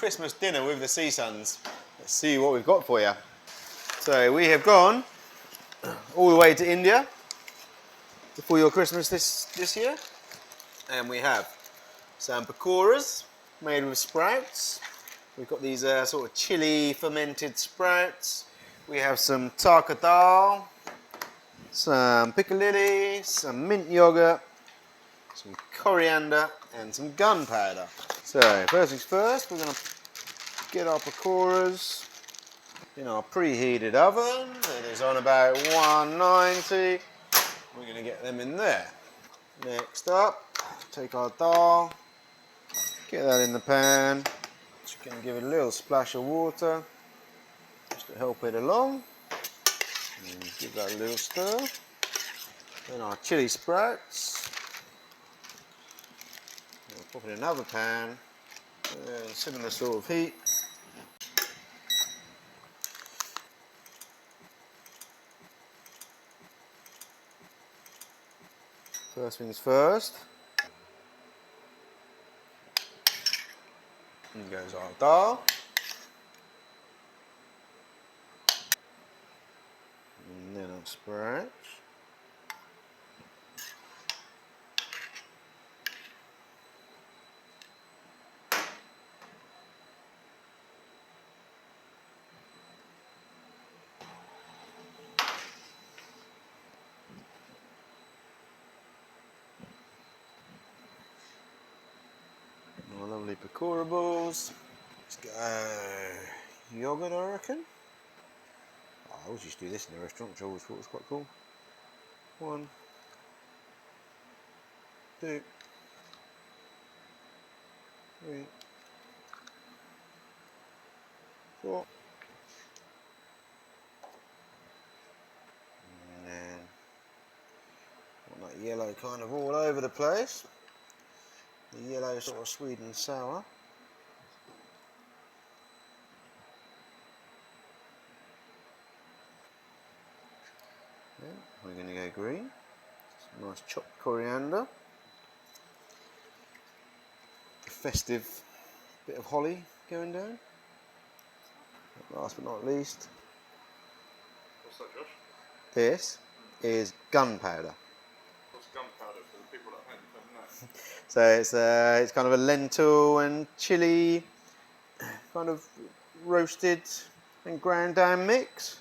Christmas dinner with the CSONS. Let's see what we've got for you. So we have gone all the way to India for your Christmas this year, and we have some pakoras made with sprouts. We've got these sort of chilli fermented sprouts. We have some tarka dahl, some piccaililli, some mint yogurt, some coriander, and some gunpowder. So first things first, we're going to get our pakoras in our preheated oven. It is on about 190. We're going to get them in there. Next up, take our dahl, get that in the pan. Just going to give it a little splash of water just to help it along. And give that a little stir. Then our chilli sprouts. We'll pop it in another pan. Similar sort of heat. First things first. In goes our dahl. And then our sprouts. Our lovely pakora balls. Let's go yogurt, I reckon. Oh, I always used to do this in the restaurant, which I always thought was quite cool. 1, 2, 3, 4. And then want that yellow kind of all over the place. The yellow sort of sweet and sour. Then we're going to go green. Some nice chopped coriander. A festive bit of holly going down. Last but not least, what's that, Josh? this is gunpowder. What's gunpowder for the people at home who don't know? So it's kind of a lentil and chilli kind of roasted and ground down mix.